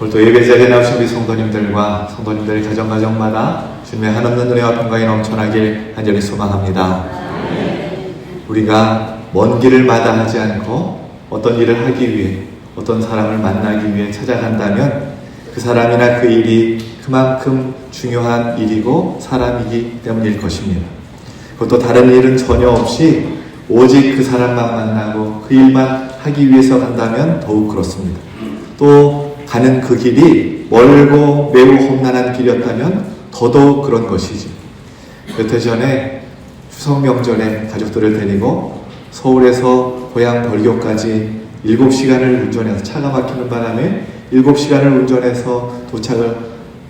오늘도 예배 자리에 나오신 우리 성도님들과 성도님들 가정마다 주님의 한없는 은혜와 평강이 넘쳐나길 간절히 소망합니다. 우리가 먼 길을 마다하지 않고 어떤 일을 하기 위해 어떤 사람을 만나기 위해 찾아간다면 그 사람이나 그 일이 그만큼 중요한 일이고 사람이기 때문일 것입니다. 그것도 다른 일은 전혀 없이 오직 그 사람만 만나고 그 일만 하기 위해서 간다면 더욱 그렇습니다. 또 가는 그 길이 멀고 매우 험난한 길이었다면 더더욱 그런 것이지. 몇 해 전에 추석 명절에 가족들을 데리고 서울에서 고향 벌교까지 7시간을 운전해서, 차가 막히는 바람에 7시간을 운전해서 도착을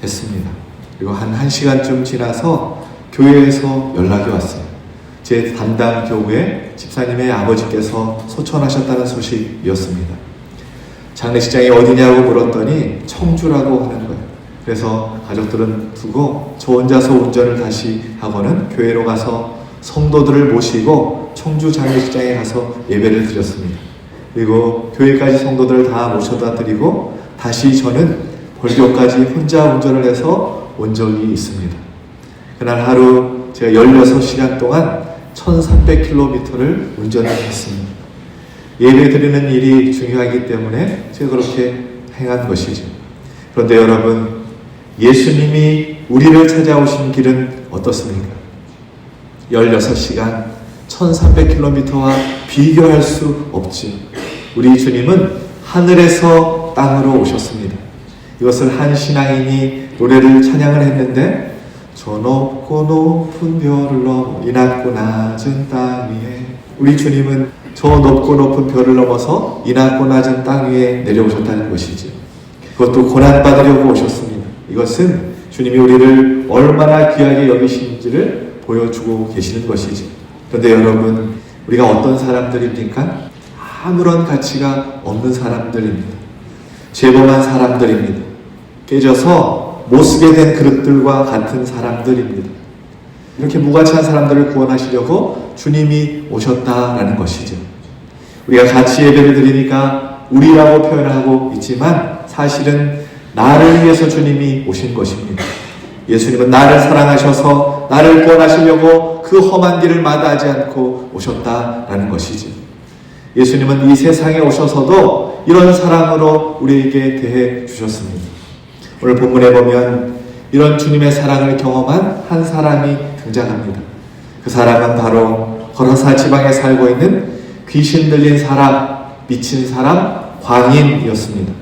했습니다. 그리고 한 1시간쯤 지나서 교회에서 연락이 왔어요. 제 담당 교구에 집사님의 아버지께서 소천하셨다는 소식이었습니다. 장례식장이 어디냐고 물었더니 청주라고 하는 거예요. 그래서 가족들은 두고 저 혼자서 운전을 다시 하고는 교회로 가서 성도들을 모시고 청주 장례식장에 가서 예배를 드렸습니다. 그리고 교회까지 성도들을 다 모셔다 드리고 다시 저는 벌교까지 혼자 운전을 해서 온 적이 있습니다. 그날 하루 제가 16시간 동안 1300km를 운전을 했습니다. 예배 드리는 일이 중요하기 때문에 제가 그렇게 행한 것이죠. 그런데 여러분, 예수님이 우리를 찾아오신 길은 어떻습니까? 16시간 1300km와 비교할 수 없지. 우리 주님은 하늘에서 땅으로 오셨습니다. 이것을 한 신앙인이 노래를 찬양을 했는데, 저 높고 높은 별을 넘어 이 낮고 낮은 땅 위에, 우리 주님은 저 높고 높은 별을 넘어서 이 낮고 낮은 땅 위에 내려오셨다는 것이죠. 그것도 고난받으려고 오셨습니다. 이것은 주님이 우리를 얼마나 귀하게 여기시는지를 보여주고 계시는 것이죠. 그런데 여러분, 우리가 어떤 사람들입니까? 아무런 가치가 없는 사람들입니다. 죄범한 사람들입니다. 깨져서 못쓰게 된 그릇들과 같은 사람들입니다. 이렇게 무가치한 사람들을 구원하시려고 주님이 오셨다라는 것이죠. 우리가 같이 예배를 드리니까 우리라고 표현하고 있지만 사실은 나를 위해서 주님이 오신 것입니다. 예수님은 나를 사랑하셔서 나를 구원하시려고 그 험한 길을 마다하지 않고 오셨다라는 것이죠. 예수님은 이 세상에 오셔서도 이런 사랑으로 우리에게 대해 주셨습니다. 오늘 본문에 보면 이런 주님의 사랑을 경험한 한 사람이 등장합니다. 그 사람은 바로 거라사 지방에 살고 있는 귀신 들린 사람, 미친 사람, 광인이었습니다.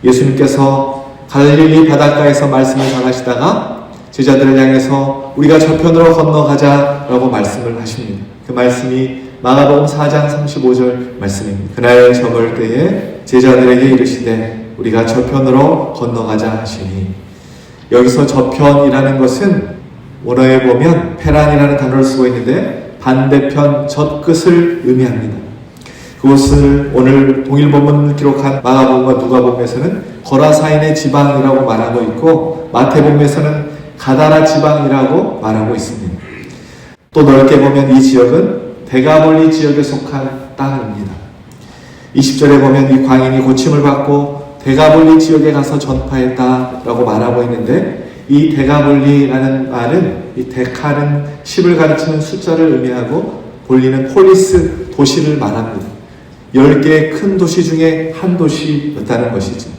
예수님께서 갈릴리 바닷가에서 말씀을 전하시다가 제자들을 향해서 우리가 저편으로 건너가자라고 말씀을 하십니다. 그 말씀이 마가복음 4장 35절 말씀입니다. 그날 저물 때에 제자들에게 이르시되 우리가 저편으로 건너가자 하시니, 여기서 저편이라는 것은 원어에 보면 페란이라는 단어를 쓰고 있는데 반대편 젖끝을 의미합니다. 그것을 오늘 동일본문을 기록한 마가복음과 누가복음에서는 거라사인의 지방이라고 말하고 있고 마태복음에서는 가다라 지방이라고 말하고 있습니다. 또 넓게 보면 이 지역은 데가볼리 지역에 속한 땅입니다. 20절에 보면 이 광인이 고침을 받고 데가볼리 지역에 가서 전파했다라고 말하고 있는데, 이 데가볼리라는 말은, 이 데카는 10을 가르치는 숫자를 의미하고 볼리는 폴리스, 도시를 말합니다. 10개의 큰 도시 중에 한 도시였다는 것이죠.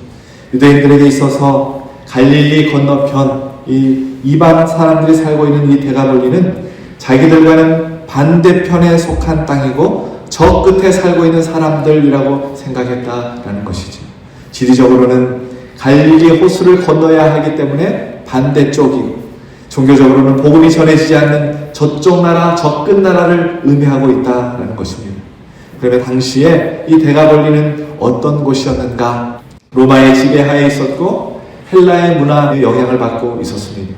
유대인들에게 있어서 갈릴리 건너편 이 이방 사람들이 살고 있는 이 데가볼리는 자기들과는 반대편에 속한 땅이고 저 끝에 살고 있는 사람들이라고 생각했다라는 것이죠. 지리적으로는 갈릴리 호수를 건너야 하기 때문에 반대쪽이고, 종교적으로는 복음이 전해지지 않는 저쪽 나라, 저 끝 나라를 의미하고 있다라는 것입니다. 그러면 당시에 이 데가볼리는 어떤 곳이었는가? 로마의 지배하에 있었고 헬라의 문화의 영향을 받고 있었습니다.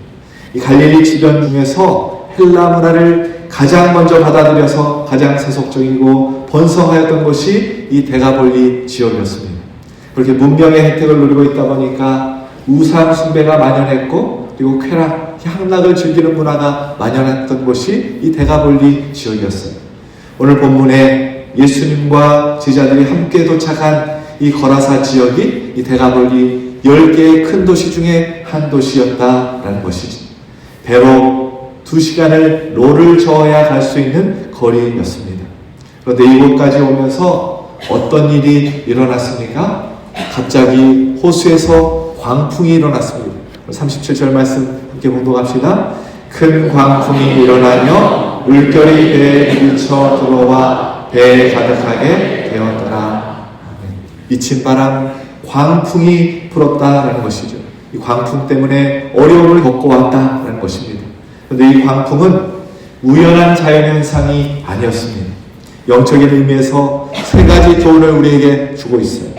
이 갈릴리 지변 중에서 헬라 문화를 가장 먼저 받아들여서 가장 세속적이고 번성하였던 곳이 이 데가볼리 지역이었습니다. 그렇게 문명의 혜택을 누리고 있다 보니까 우상 숭배가 만연했고, 그리고 쾌락, 향락을 즐기는 문화가 만연했던 곳이 이 데가볼리 지역이었어요. 오늘 본문에 예수님과 제자들이 함께 도착한 이 거라사 지역이 이 데가볼리 10개의 큰 도시 중에 한 도시였다라는 것이지. 배로 2시간을 로를 저어야 갈 수 있는 거리였습니다. 그런데 이곳까지 오면서 어떤 일이 일어났습니까? 갑자기 호수에서 광풍이 일어났습니다. 37절 말씀 함께 봉독합시다. 큰 광풍이 일어나며 물결이 배에 밀쳐 들어와 배에 가득하게 되었더라. 미친 바람, 광풍이 불었다라는 것이죠. 이 광풍 때문에 어려움을 겪고 왔다라는 것입니다. 그런데 이 광풍은 우연한 자연현상이 아니었습니다. 영적인 의미에서 3가지 교훈을 우리에게 주고 있어요.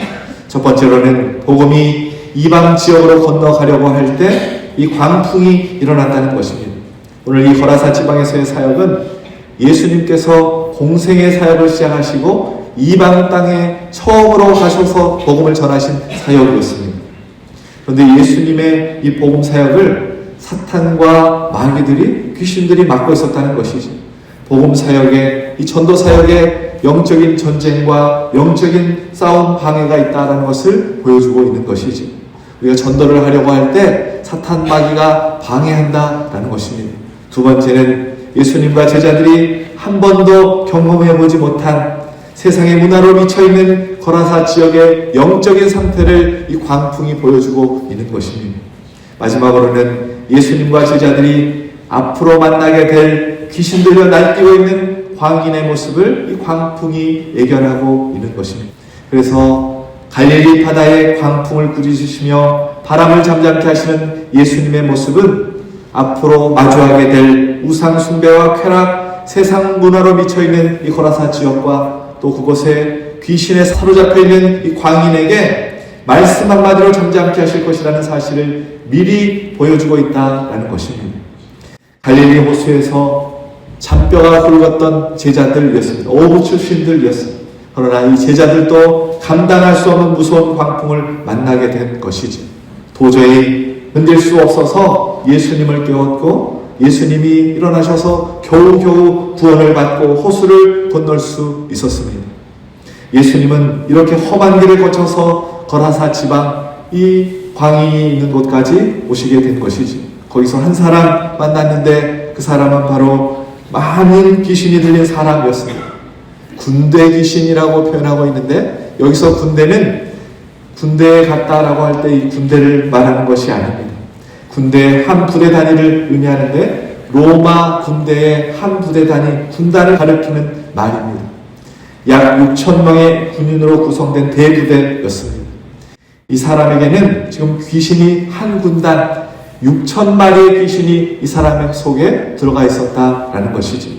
첫 번째로는 복음이 이방 지역으로 건너가려고 할 때 이 광풍이 일어났다는 것입니다. 오늘 이 거라사 지방에서의 사역은 예수님께서 공생의 사역을 시작하시고 이방 땅에 처음으로 가셔서 복음을 전하신 사역이었습니다. 그런데 예수님의 이 복음 사역을 사탄과 마귀들이, 귀신들이 막고 있었다는 것이죠. 복음 사역에, 이 전도 사역에 영적인 전쟁과 영적인 싸움 방해가 있다는 것을 보여주고 있는 것이지. 우리가 전도를 하려고 할 때 사탄 마귀가 방해한다라는 것입니다. 두 번째는 예수님과 제자들이 한 번도 경험해보지 못한 세상의 문화로 미쳐있는 거라사 지역의 영적인 상태를 이 광풍이 보여주고 있는 것입니다. 마지막으로는 예수님과 제자들이 앞으로 만나게 될 귀신 들려 날뛰고 있는 광인의 모습을 이 광풍이 예견하고 있는 것입니다. 그래서 갈릴리 바다에 광풍을 부리시며 바람을 잠잠케 하시는 예수님의 모습은 앞으로 마주하게 될 우상 숭배와 쾌락, 세상 문화로 미쳐있는 이 거라사 지역과 또 그곳에 귀신에 사로잡혀 있는 이 광인에게 말씀 한마디로 잠잠케 하실 것이라는 사실을 미리 보여주고 있다라는 것입니다. 갈릴리 호수에서 잔뼈가 굵었던 제자들이었습니다. 어부 출신들이었습니다. 그러나 이 제자들도 감당할 수 없는 무서운 광풍을 만나게 된 것이지. 도저히 흔들 수 없어서 예수님을 깨웠고 예수님이 일어나셔서 겨우겨우 구원을 받고 호수를 건널 수 있었습니다. 예수님은 이렇게 험한 길을 거쳐서 거라사 지방, 이 광인이 있는 곳까지 오시게 된 것이지. 거기서 한 사람 만났는데 그 사람은 바로 많은 귀신이 들린 사람이었습니다. 군대 귀신이라고 표현하고 있는데 여기서 군대는 군대에 갔다라고 할 때 이 군대를 말하는 것이 아닙니다. 군대의 한 부대 단위를 의미하는데 로마 군대의 한 부대 단위, 군단을 가리키는 말입니다. 약 6,000명의 군인으로 구성된 대부대였습니다. 이 사람에게는 지금 귀신이 한 군단 6,000마리의 귀신이 이 사람의 속에 들어가 있었다라는 것이죠.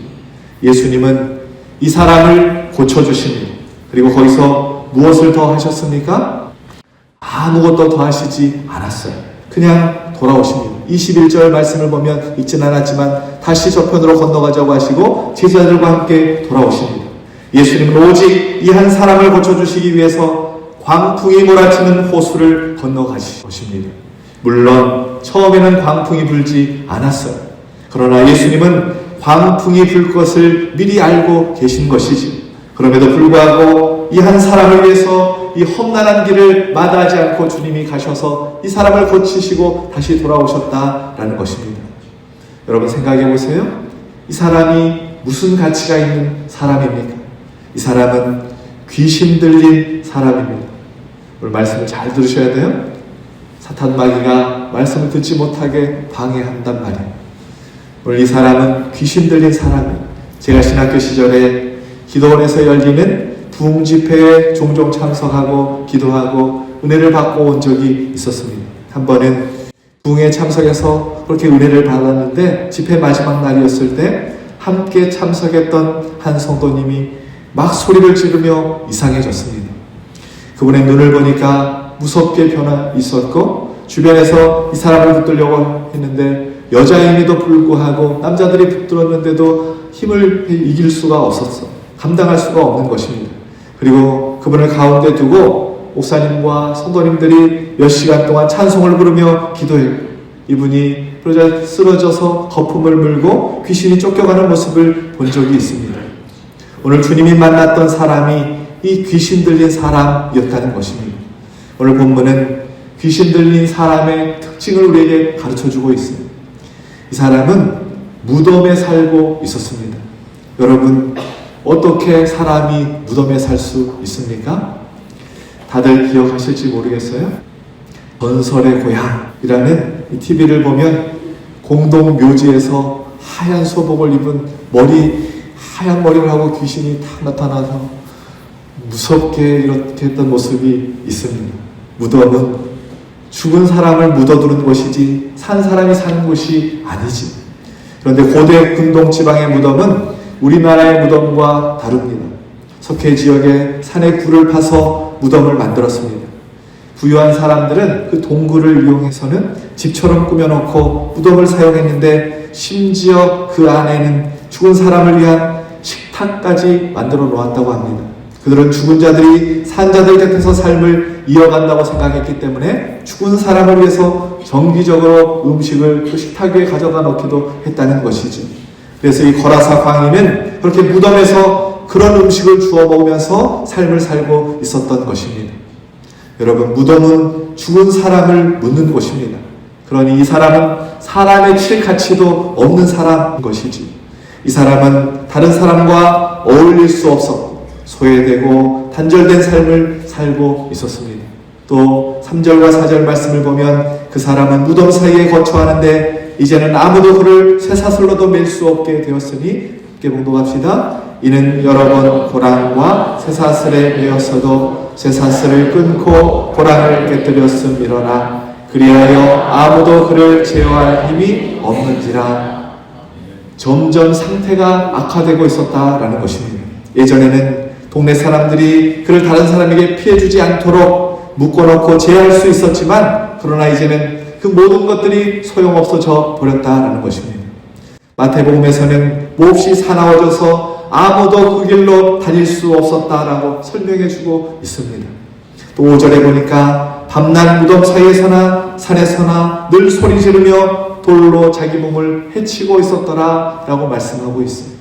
예수님은 이 사람을 고쳐주십니다. 그리고 거기서 무엇을 더 하셨습니까? 아무것도 더 하시지 않았어요. 그냥 돌아오십니다. 21절 말씀을 보면 읽진 않았지만 다시 저편으로 건너가자고 하시고 제자들과 함께 돌아오십니다. 예수님은 오직 이 한 사람을 고쳐주시기 위해서 광풍이 몰아치는 호수를 건너가실 것입니다. 물론 처음에는 광풍이 불지 않았어요. 그러나 예수님은 광풍이 불 것을 미리 알고 계신 것이지. 그럼에도 불구하고 이 한 사람을 위해서 이 험난한 길을 마다하지 않고 주님이 가셔서 이 사람을 고치시고 다시 돌아오셨다라는 것입니다. 여러분 생각해 보세요. 이 사람이 무슨 가치가 있는 사람입니까? 이 사람은 귀신 들린 사람입니다. 오늘 말씀을 잘 들으셔야 돼요. 사탄 마귀가 말씀을 듣지 못하게 방해한단 말이에요. 오늘 이 사람은 귀신 들린 사람이에요. 제가 신학교 시절에 기도원에서 열리는 부흥 집회에 종종 참석하고 기도하고 은혜를 받고 온 적이 있었습니다. 한 번은 부흥에 참석해서 그렇게 은혜를 받았는데 집회 마지막 날이었을 때 함께 참석했던 한 성도님이 막 소리를 지르며 이상해졌습니다. 그분의 눈을 보니까 무섭게 변화 있었고 주변에서 이 사람을 붙들려고 했는데 여자임에도 불구하고 남자들이 붙들었는데도 힘을 이길 수가 없었어. 감당할 수가 없는 것입니다. 그리고 그분을 가운데 두고 목사님과 성도님들이 몇 시간 동안 찬송을 부르며 기도했고 이분이 쓰러져서 거품을 물고 귀신이 쫓겨가는 모습을 본 적이 있습니다. 오늘 주님이 만났던 사람이 이 귀신 들린 사람이었다는 것입니다. 오늘 본문은 귀신 들린 사람의 특징을 우리에게 가르쳐주고 있어요. 이 사람은 무덤에 살고 있었습니다. 여러분, 어떻게 사람이 무덤에 살 수 있습니까? 다들 기억하실지 모르겠어요. 전설의 고향이라는 이 TV를 보면 공동 묘지에서 하얀 소복을 입은 하얀 머리를 하고 귀신이 탁 나타나서 무섭게 이렇게 했던 모습이 있습니다. 무덤은 죽은 사람을 묻어두는 곳이지 산 사람이 사는 곳이 아니지. 그런데 고대 근동 지방의 무덤은 우리나라의 무덤과 다릅니다. 석회 지역에 산에 굴을 파서 무덤을 만들었습니다. 부유한 사람들은 그 동굴을 이용해서는 집처럼 꾸며놓고 무덤을 사용했는데 심지어 그 안에는 죽은 사람을 위한 식탁까지 만들어 놓았다고 합니다. 그들은 죽은 자들이 산자들 곁에서 삶을 이어간다고 생각했기 때문에 죽은 사람을 위해서 정기적으로 음식을 그 식탁 위에 가져가 놓기도 했다는 것이죠. 그래서 이 거라사 광인은 그렇게 무덤에서 그런 음식을 주워 먹으면서 삶을 살고 있었던 것입니다. 여러분, 무덤은 죽은 사람을 묻는 곳입니다. 그러니 이 사람은 사람의 칠 가치도 없는 사람인 것이지. 이 사람은 다른 사람과 어울릴 수 없었고 소외되고 단절된 삶을 살고 있었습니다. 또 3절과 4절 말씀을 보면 그 사람은 무덤 사이에 거처하는데 이제는 아무도 그를 쇠사슬로도 맬 수 없게 되었으니 함께 봉독합시다. 이는 여러 번 고랑과 쇠사슬에 매였어도 쇠사슬을 끊고 고랑을 깨뜨렸음이러나 그리하여 아무도 그를 제어할 힘이 없는지라. 점점 상태가 악화되고 있었다라는 것입니다. 예전에는 동네 사람들이 그를 다른 사람에게 피해주지 않도록 묶어놓고 제어할 수 있었지만 그러나 이제는 그 모든 것들이 소용없어져 버렸다라는 것입니다. 마태복음에서는 몹시 사나워져서 아무도 그 길로 다닐 수 없었다라고 설명해주고 있습니다. 또 5절에 보니까 밤낮 무덤 사이에서나 산에서나 늘 소리 지르며 돌로 자기 몸을 해치고 있었더라 라고 말씀하고 있습니다.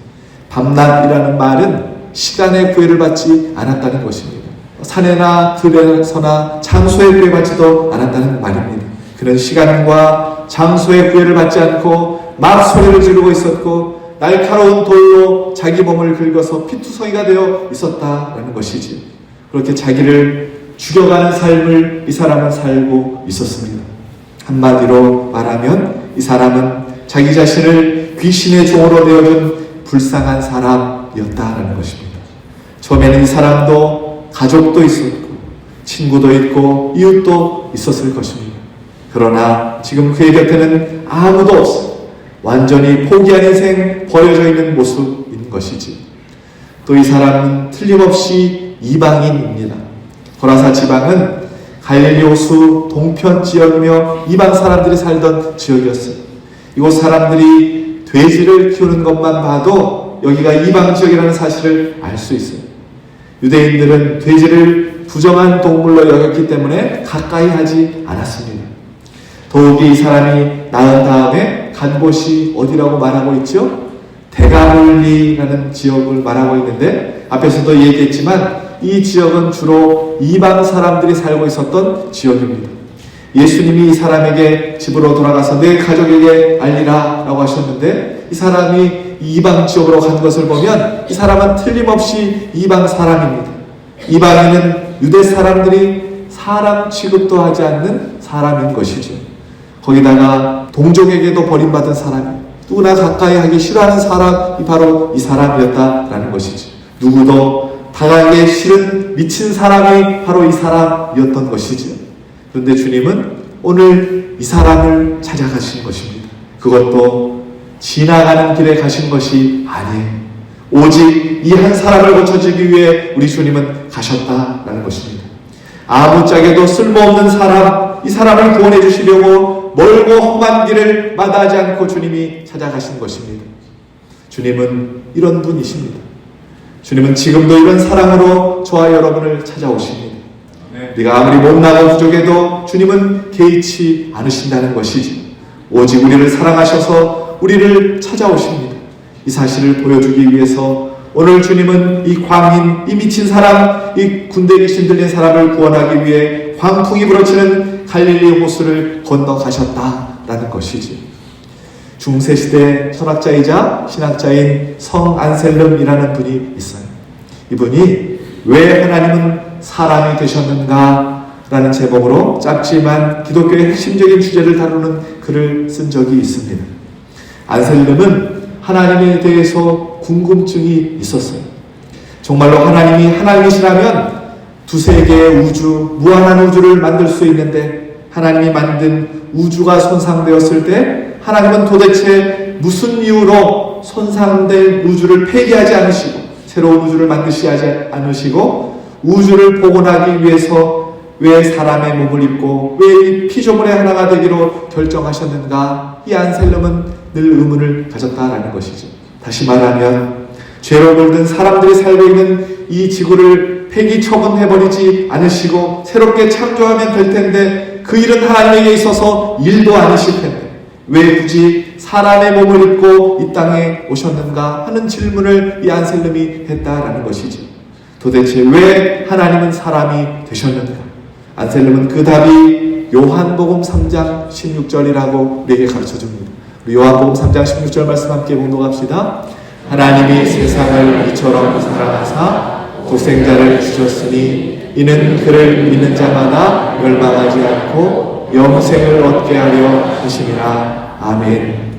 밤낮이라는 말은 시간의 구애를 받지 않았다는 것입니다. 산에나 들에서나 장소의 구애받지도 않았다는 말입니다. 그는 시간과 장소의 구애를 받지 않고 막 소리를 지르고 있었고 날카로운 돌로 자기 몸을 긁어서 피투성이가 되어 있었다라는 것이지. 그렇게 자기를 죽여가는 삶을 이 사람은 살고 있었습니다. 한마디로 말하면 이 사람은 자기 자신을 귀신의 종으로 내어준 불쌍한 사람이었다라는 것입니다. 처음에는 이 사람도 가족도 있었고 친구도 있고 이웃도 있었을 것입니다. 그러나 지금 그의 곁에는 아무도 없어 완전히 포기한 인생, 버려져 있는 모습인 것이지. 또 이 사람은 틀림없이 이방인입니다. 고라사 지방은 갈릴리 호수 동편 지역이며 이방 사람들이 살던 지역이었어요. 이곳 사람들이 돼지를 키우는 것만 봐도 여기가 이방 지역이라는 사실을 알 수 있어요. 유대인들은 돼지를 부정한 동물로 여겼기 때문에 가까이 하지 않았습니다. 더욱이 이 사람이 낳은 다음에 간 곳이 어디라고 말하고 있죠? 데가볼리라는 지역을 말하고 있는데 앞에서도 얘기했지만 이 지역은 주로 이방 사람들이 살고 있었던 지역입니다. 예수님이 이 사람에게 집으로 돌아가서 내 가족에게 알리라 라고 하셨는데 이 사람이 이방 지역으로 간 것을 보면 이 사람은 틀림없이 이방 사람입니다. 이방인은 유대 사람들이 사람 취급도 하지 않는 사람인 것이죠. 거기다가 동족에게도 버림받은 사람이 누구나 가까이 하기 싫어하는 사람이 바로 이 사람이었다라는 것이죠. 누구도 당하기 싫은 미친 사람이 바로 이 사람이었던 것이죠. 그런데 주님은 오늘 이 사람을 찾아가신 것입니다. 그것도 지나가는 길에 가신 것이 아니에요. 오직 이 한 사람을 고쳐주기 위해 우리 주님은 가셨다라는 것입니다. 아무짝에도 쓸모없는 사람, 이 사람을 구원해 주시려고 멀고 험한 길을 마다하지 않고 주님이 찾아가신 것입니다. 주님은 이런 분이십니다. 주님은 지금도 이런 사랑으로 저와 여러분을 찾아오십니다. 우리가 아무리 못나고 부족해도 주님은 개의치 않으신다는 것이지. 오직 우리를 사랑하셔서 우리를 찾아오십니다. 이 사실을 보여주기 위해서 오늘 주님은 이 광인, 이 미친 사람, 이 군대 귀신 들린 사람을 구원하기 위해 광풍이 불어치는 갈릴리 호수를 건너가셨다라는 것이지. 중세시대 철학자이자 신학자인 성 안셀름이라는 분이 있어요. 이분이 왜 하나님은 사람이 되셨는가 라는 제목으로 짧지만 기독교의 핵심적인 주제를 다루는 글을 쓴 적이 있습니다. 안셀름은 하나님에 대해서 궁금증이 있었어요. 정말로 하나님이 하나님이시라면 두세 개의 우주, 무한한 우주를 만들 수 있는데 하나님이 만든 우주가 손상되었을 때 하나님은 도대체 무슨 이유로 손상된 우주를 폐기하지 않으시고 새로운 우주를 만드시지 않으시고 우주를 복원하기 위해서 왜 사람의 몸을 입고 왜 이 피조물의 하나가 되기로 결정하셨는가? 이 안셀름은 늘 의문을 가졌다라는 것이죠. 다시 말하면 죄로 물든 사람들이 살고 있는 이 지구를 폐기 처분해버리지 않으시고 새롭게 창조하면 될 텐데 그 일은 하나님에게 있어서 일도 아니실 텐데 왜 굳이 사람의 몸을 입고 이 땅에 오셨는가 하는 질문을 이 안셀름이 했다라는 것이죠. 도대체 왜 하나님은 사람이 되셨는가? 안셀름은 그 답이 요한복음 3장 16절이라고 우리에게 가르쳐줍니다. 우리 요한복음 3장 16절 말씀 함께 봉독합시다. 하나님이 세상을 이처럼 사랑하사 독생자를 주셨으니 이는 그를 믿는 자마다 멸망하지 않고 영생을 얻게 하려 하심이라. 아멘.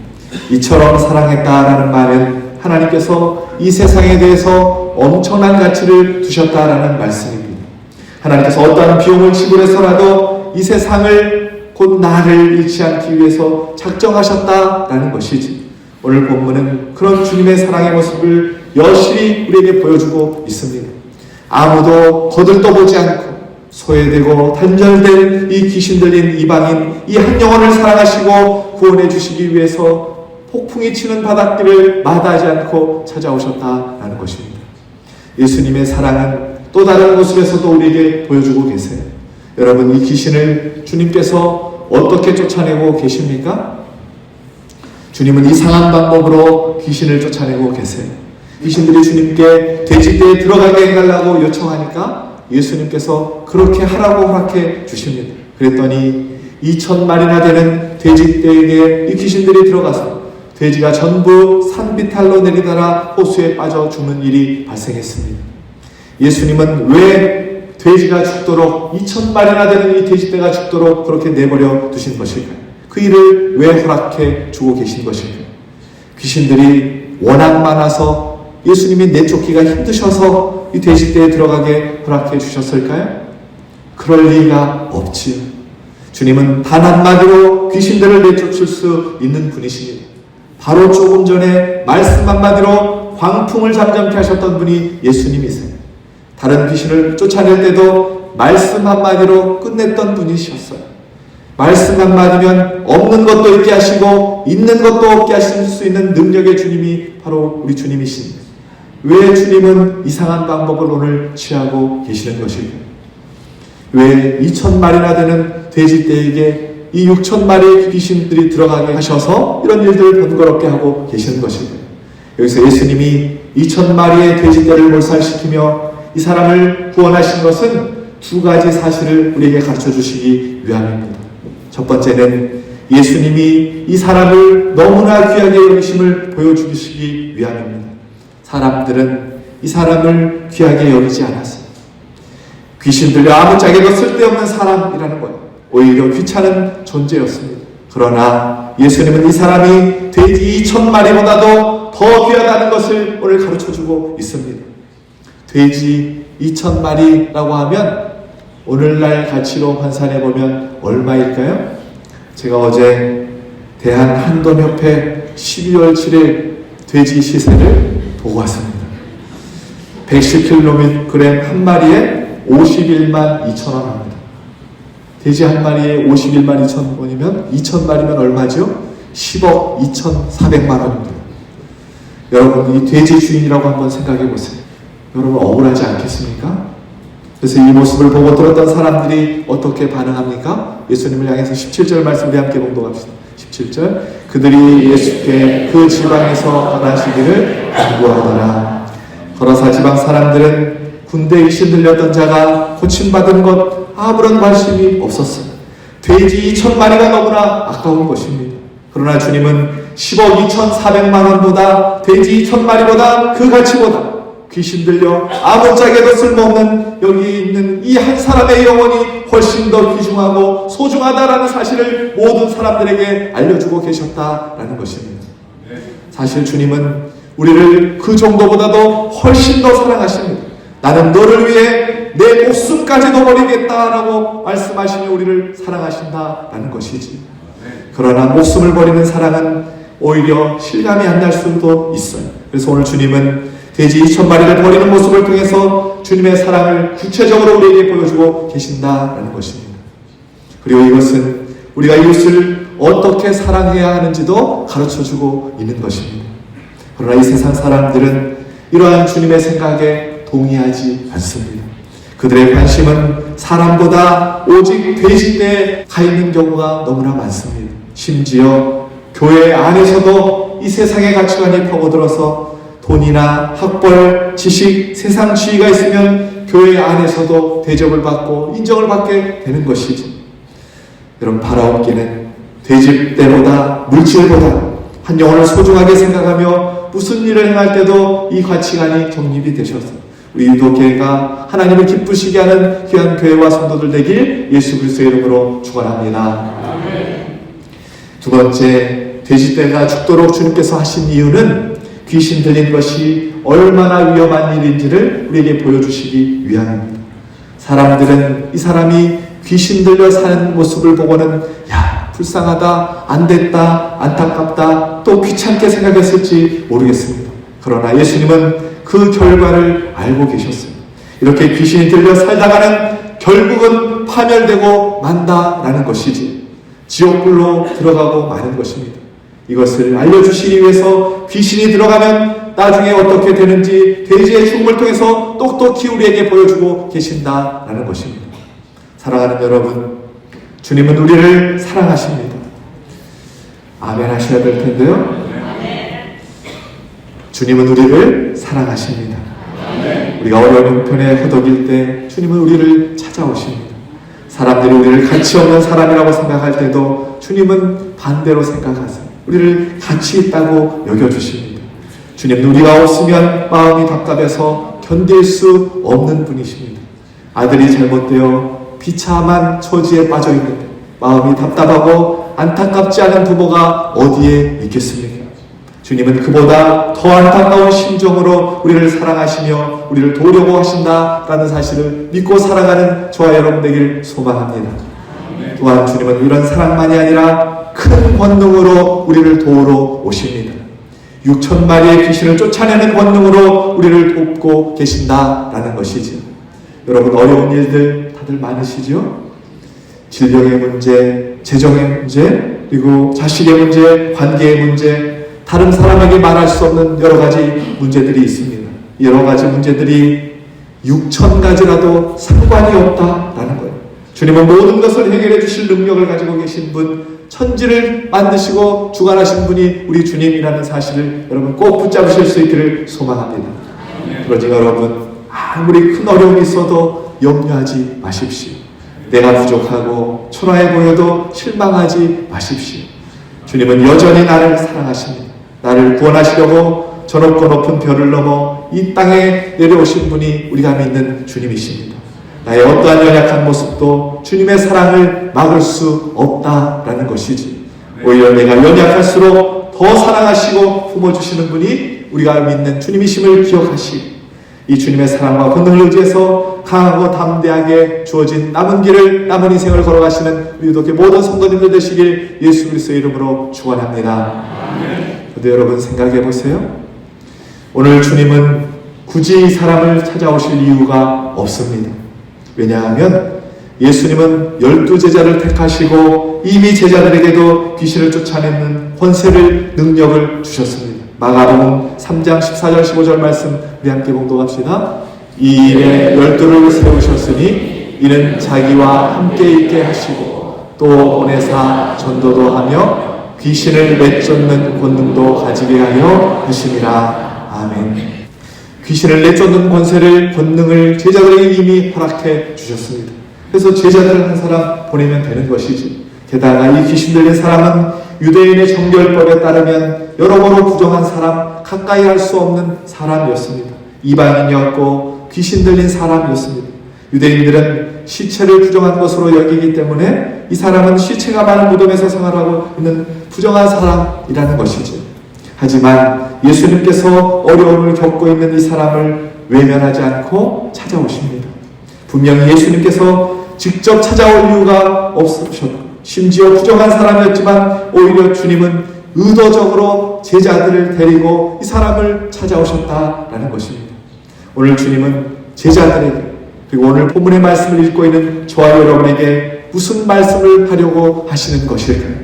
이처럼 사랑했다라는 말은 하나님께서 이 세상에 대해서 엄청난 가치를 두셨다라는 말씀입니다. 하나님께서 어떠한 비용을 지불해서라도 이 세상을 곧 나를 잃지 않기 위해서 작정하셨다라는 것이지. 오늘 본문은 그런 주님의 사랑의 모습을 여실히 우리에게 보여주고 있습니다. 아무도 거들떠보지 않고 소외되고 단절된 이 귀신 들린 이방인 이 한 영혼을 사랑하시고 구원해 주시기 위해서 폭풍이 치는 바닷길을 마다하지 않고 찾아오셨다라는 것입니다. 예수님의 사랑은 또 다른 모습에서도 우리에게 보여주고 계세요. 여러분, 이 귀신을 주님께서 어떻게 쫓아내고 계십니까? 주님은 이상한 방법으로 귀신을 쫓아내고 계세요. 귀신들이 주님께 돼지떼에 들어가게 해달라고 요청하니까 예수님께서 그렇게 하라고 허락해 주십니다. 그랬더니 2,000마리나 되는 돼지떼에게 이 귀신들이 들어가서 돼지가 전부 산비탈로 내리다가 호수에 빠져 죽는 일이 발생했습니다. 예수님은 왜 돼지가 죽도록 2,000마리나 되는 이 돼지떼가 죽도록 그렇게 내버려 두신 것일까요? 그 일을 왜 허락해 주고 계신 것일까요? 귀신들이 워낙 많아서 예수님이 내쫓기가 힘드셔서 이 돼지떼에 들어가게 허락해 주셨을까요? 그럴 리가 없지요. 주님은 단 한마디로 귀신들을 내쫓을 수 있는 분이십니다. 바로 조금 전에 말씀 한마디로 광풍을 잠잠케 하셨던 분이 예수님이세요. 다른 귀신을 쫓아낼 때도 말씀 한마디로 끝냈던 분이셨어요. 말씀 한마디면 없는 것도 있게 하시고 있는 것도 없게 하실 수 있는 능력의 주님이 바로 우리 주님이십니다. 왜 주님은 이상한 방법을 오늘 취하고 계시는 것일까요? 왜 2,000마리나 되는 돼지떼에게 이 6,000마리의 귀신들이 들어가게 하셔서 이런 일들을 번거롭게 하고 계시는 것일까요? 여기서 예수님이 2,000마리의 돼지떼를 몰살시키며 이 사람을 구원하신 것은 두 가지 사실을 우리에게 가르쳐 주시기 위함입니다. 첫 번째는 예수님이 이 사람을 너무나 귀하게 여기심을 보여주시기 위함입니다. 사람들은 이 사람을 귀하게 여기지 않았어요. 귀신들이 아무짝에도 쓸데없는 사람이라는 거예요. 오히려 귀찮은 존재였습니다. 그러나 예수님은 이 사람이 돼지 2,000마리보다도 더 귀하다는 것을 오늘 가르쳐주고 있습니다. 돼지 2,000마리라고 하면 오늘날 가치로 환산해보면 얼마일까요? 제가 어제 대한한돈협회 12월 7일 돼지 시세를 보고 왔습니다. 110kg 한 마리에 51만 2천 원 합니다. 돼지 한 마리에 51만 2천 원이면 2,000마리면 얼마죠? 10억 2,400만 원입니다. 여러분, 이 돼지 주인이라고 한번 생각해 보세요. 여러분, 억울하지 않겠습니까? 그래서 이 모습을 보고 들었던 사람들이 어떻게 반응합니까? 예수님을 향해서 17절 말씀 우리 함께 봉독합시다. 17절, 그들이 예수께 그 지방에서 떠나시기를 간구하더라. 거라사 지방 사람들은 군대에 신들렸던 자가 고침받은 것 아무런 관심이 없었어요. 돼지 2,000마리가 너무나 아까운 것입니다. 그러나 주님은 10억 2,400만 원보다 돼지 2,000마리보다 그 가치보다 귀신 들려 아무짝에도 쓸모없는 여기 있는 이 한 사람의 영혼이 훨씬 더 귀중하고 소중하다라는 사실을 모든 사람들에게 알려주고 계셨다라는 것입니다. 사실 주님은 우리를 그 정도보다도 훨씬 더 사랑하십니다. 나는 너를 위해 내 목숨까지도 버리겠다라고 말씀하시며 우리를 사랑하신다라는 것이지. 그러나 목숨을 버리는 사랑은 오히려 실감이 안 날 수도 있어요. 그래서 오늘 주님은 돼지 2,000마리를 버리는 모습을 통해서 주님의 사랑을 구체적으로 우리에게 보여주고 계신다라는 것입니다. 그리고 이것은 우리가 이웃을 어떻게 사랑해야 하는지도 가르쳐주고 있는 것입니다. 그러나 이 세상 사람들은 이러한 주님의 생각에 동의하지 않습니다. 그들의 관심은 사람보다 오직 돼지떼에 가 있는 경우가 너무나 많습니다. 심지어 교회 안에서도 이 세상의 가치관이 파고들어서 돈이나 학벌, 지식, 세상 지위가 있으면 교회 안에서도 대접을 받고 인정을 받게 되는 것이지. 여러분, 바라옵기는 돼지떼보다 물질보다 한 영혼을 소중하게 생각하며 무슨 일을 행할 때도 이 가치관이 정립이 되셔서 우리 유도교회가 하나님을 기쁘시게 하는 귀한 교회와 성도들 되길 예수 그리스도의 이름으로 축원합니다. 두 번째, 돼지떼가 죽도록 주님께서 하신 이유는 귀신 들린 것이 얼마나 위험한 일인지를 우리에게 보여주시기 위함입니다. 사람들은 이 사람이 귀신 들려 사는 모습을 보고는 야, 불쌍하다, 안 됐다, 안타깝다, 또 귀찮게 생각했을지 모르겠습니다. 그러나 예수님은 그 결과를 알고 계셨어요. 이렇게 귀신이 들려 살다가는 결국은 파멸되고 만다라는 것이지, 지옥불로 들어가고 마는 것입니다. 이것을 알려주시기 위해서 귀신이 들어가면 나중에 어떻게 되는지 돼지의 죽음을 통해서 똑똑히 우리에게 보여주고 계신다라는 것입니다. 사랑하는 여러분, 주님은 우리를 사랑하십니다. 아멘 하셔야 될 텐데요. 주님은 우리를 사랑하십니다. 우리가 어려운 형편에 허덕일 때 주님은 우리를 찾아오십니다. 사람들이 우리를 가치 없는 사람이라고 생각할 때도 주님은 반대로 생각하세요. 우리를 가치 있다고 여겨주십니다. 주님은 우리가 없으면 마음이 답답해서 견딜 수 없는 분이십니다. 아들이 잘못되어 비참한 처지에 빠져있는데 마음이 답답하고 안타깝지 않은 부모가 어디에 있겠습니까? 주님은 그보다 더 안타까운 심정으로 우리를 사랑하시며 우리를 도우려고 하신다라는 사실을 믿고 살아가는 저와 여러분 되길 소망합니다. 또한 주님은 이런 사랑만이 아니라 큰 권능으로 우리를 도우러 오십니다. 6,000마리의 귀신을 쫓아내는 권능으로 우리를 돕고 계신다라는 것이지요. 여러분, 어려운 일들 다들 많으시죠? 질병의 문제, 재정의 문제, 그리고 자식의 문제, 관계의 문제, 다른 사람에게 말할 수 없는 여러 가지 문제들이 있습니다. 여러 가지 문제들이 6,000가지라도 상관이 없다라는 거예요. 주님은 모든 것을 해결해 주실 능력을 가지고 계신 분, 천지를 만드시고 주관하신 분이 우리 주님이라는 사실을 여러분 꼭 붙잡으실 수 있기를 소망합니다. 그러지 여러분, 아무리 큰 어려움이 있어도 염려하지 마십시오. 내가 부족하고 초라해 보여도 실망하지 마십시오. 주님은 여전히 나를 사랑하십니다. 나를 구원하시려고 저 높고 높은 별을 넘어 이 땅에 내려오신 분이 우리가 믿는 주님이십니다. 나의 어떠한 연약한 모습도 주님의 사랑을 막을 수 없다라는 것이지, 오히려 내가 연약할수록 더 사랑하시고 품어주시는 분이 우리가 믿는 주님이심을 기억하시고 이 주님의 사랑과 권능을 의지해서 강하고 담대하게 주어진 남은 길을, 남은 인생을 걸어가시는 우리 유독의 모든 성도님들 되시길 예수 그리스도의 이름으로 축원합니다. 근데 여러분 생각해 보세요. 오늘 주님은 굳이 이 사람을 찾아오실 이유가 없습니다. 왜냐하면 예수님은 12제자를 택하시고 이미 제자들에게도 귀신을 쫓아내는 권세를, 능력을 주셨습니다. 마가복음 3장 14절 15절 말씀 우리 함께 봉독합시다. 이 일에 12를 세우셨으니 이는 자기와 함께 있게 하시고 또 보내사 전도도 하며 귀신을 내쫓는 권능도 가지게 하여 하심이라. 아멘. 귀신을 내쫓는 권세를, 권능을 제자들에게 이미 허락해 주셨습니다. 그래서 제자들을 한 사람 보내면 되는 것이지. 게다가 이 귀신 들린 사람은 유대인의 정결법에 따르면 여러모로 부정한 사람, 가까이 할 수 없는 사람이었습니다. 이방인이었고 귀신 들린 사람이었습니다. 유대인들은 시체를 부정한 것으로 여기기 때문에 이 사람은 시체가 많은 무덤에서 생활하고 있는 부정한 사람이라는 것이죠. 하지만 예수님께서 어려움을 겪고 있는 이 사람을 외면하지 않고 찾아오십니다. 분명히 예수님께서 직접 찾아올 이유가 없으셨고 심지어 부정한 사람이었지만 오히려 주님은 의도적으로 제자들을 데리고 이 사람을 찾아오셨다라는 것입니다. 오늘 주님은 제자들에게 그리고 오늘 본문의 말씀을 읽고 있는 저와 여러분에게 무슨 말씀을 하려고 하시는 것일까요?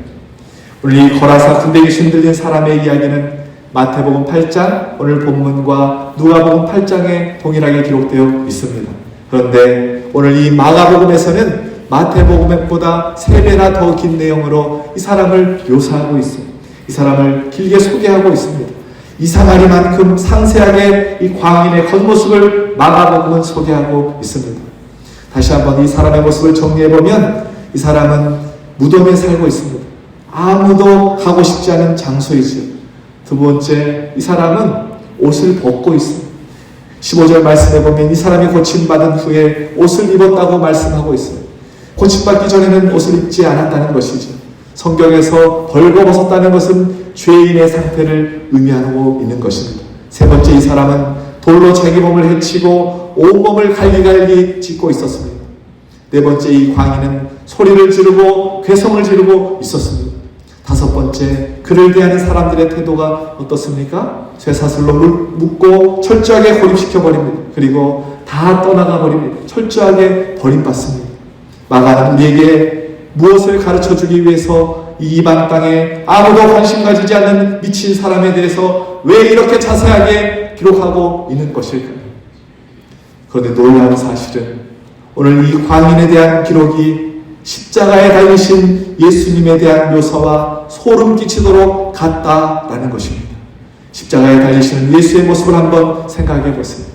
오늘 이 거라사 군대 귀신 들린 사람의 이야기는 마태복음 8장 오늘 본문과 누가복음 8장에 동일하게 기록되어 있습니다. 그런데 오늘 이 마가복음에서는 마태복음보다 3배나 더 긴 내용으로 이 사람을 묘사하고 있습니다. 이 사람을 길게 소개하고 있습니다. 이상하리만큼 상세하게 이 광인의 겉모습을 마가복음은 소개하고 있습니다. 다시 한번 이 사람의 모습을 정리해보면 이 사람은 무덤에 살고 있습니다. 아무도 가고 싶지 않은 장소이지요. 두 번째, 이 사람은 옷을 벗고 있습니다. 15절 말씀해 보면 이 사람이 고침받은 후에 옷을 입었다고 말씀하고 있어요. 고침받기 전에는 옷을 입지 않았다는 것이죠. 성경에서 벌거벗었다는 것은 죄인의 상태를 의미하고 있는 것입니다. 세 번째, 이 사람은 돌로 자기 몸을 해치고 온몸을 갈기갈기 찢고 있었습니다. 네 번째, 이 광인은 소리를 지르고 괴성을 지르고 있었습니다. 다섯 번째, 그를 대하는 사람들의 태도가 어떻습니까? 쇠사슬로 묶고 철저하게 고립시켜 버립니다. 그리고 다 떠나가 버립니다. 철저하게 버림받습니다. 마가는 우리에게 무엇을 가르쳐주기 위해서 이 이방 땅에 아무도 관심 가지지 않는 미친 사람에 대해서 왜 이렇게 자세하게 기록하고 있는 것일까요? 그런데 놀라운 사실은 오늘 이 광인에 대한 기록이 십자가에 달리신 예수님에 대한 묘사와 소름 끼치도록 같다라는 것입니다. 십자가에 달리시는 예수의 모습을 한번 생각해 보세요.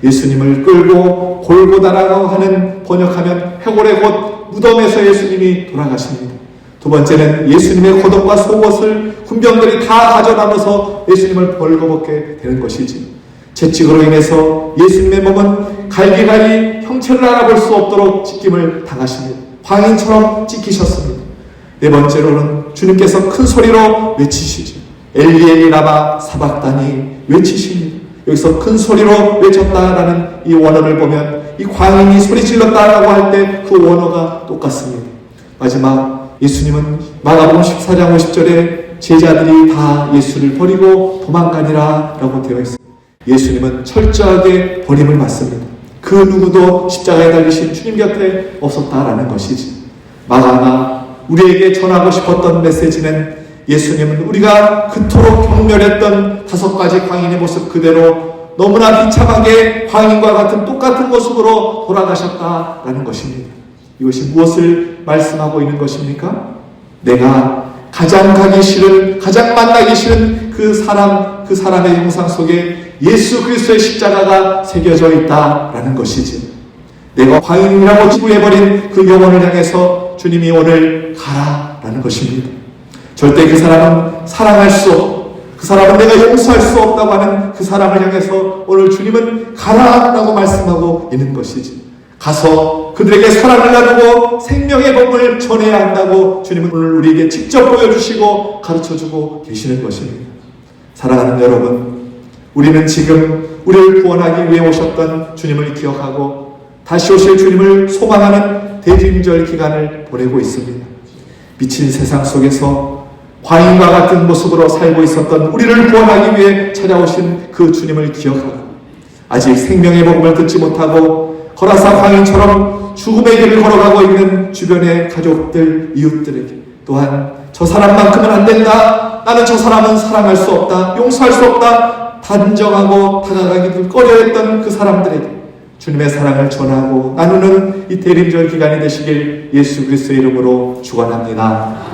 예수님을 끌고 골고다라고 하는 번역하면 해골의 곳 무덤에서 예수님이 돌아가십니다. 두 번째는 예수님의 겉옷과 속옷을 군병들이 다 가져나면서 예수님을 벌거벗게 되는 것이지. 채찍으로 인해서 예수님의 몸은 갈기갈기 형체를 알아볼 수 없도록 찢김을 당하십니다. 광인처럼 찢기셨습니다. 네 번째로는 주님께서 큰 소리로 외치시죠. 엘리 엘리 라마 사박다니 외치십니다. 여기서 큰 소리로 외쳤다라는 이 원어를 보면 이 광인이 소리 질렀다라고 할 때 그 원어가 똑같습니다. 마지막 예수님은 마가복음 14장 50절에 제자들이 다 예수를 버리고 도망가니라 라고 되어 있습니다. 예수님은 철저하게 버림을 받습니다. 그 누구도 십자가에 달리신 주님 곁에 없었다라는 것이지. 마가가 우리에게 전하고 싶었던 메시지는 예수님은 우리가 그토록 경멸했던 5가지 광인의 모습 그대로 너무나 비참하게 광인과 같은 똑같은 모습으로 돌아가셨다라는 것입니다. 이것이 무엇을 말씀하고 있는 것입니까? 내가 가장 가기 싫은, 가장 만나기 싫은 그 사람의 형상 속에 예수 그리스도의 십자가가 새겨져 있다라는 것이지. 내가 광인이라고 지부해버린 그 영혼을 향해서 주님이 오늘 가라라는 것입니다. 절대 그 사람은 사랑할 수 없고 그 사람은 내가 용서할 수 없다고 하는 그 사람을 향해서 오늘 주님은 가라라고 말씀하고 있는 것이지. 가서 그들에게 사랑을 나누고 생명의 복을 전해야 한다고 주님은 오늘 우리에게 직접 보여주시고 가르쳐주고 계시는 것입니다. 사랑하는 여러분, 우리는 지금 우리를 구원하기 위해 오셨던 주님을 기억하고 다시 오실 주님을 소망하는 대림절 기간을 보내고 있습니다. 미친 세상 속에서 광인과 같은 모습으로 살고 있었던 우리를 구원하기 위해 찾아오신 그 주님을 기억하고 아직 생명의 복음을 듣지 못하고 거라사 광인처럼 죽음의 길을 걸어가고 있는 주변의 가족들, 이웃들에게 또한 저 사람만큼은 안 된다, 나는 저 사람은 사랑할 수 없다, 용서할 수 없다, 단정하고 다가가기도 꺼려했던 그 사람들에게 주님의 사랑을 전하고 나누는 이 대림절 기간이 되시길 예수 그리스도의 이름으로 축원합니다.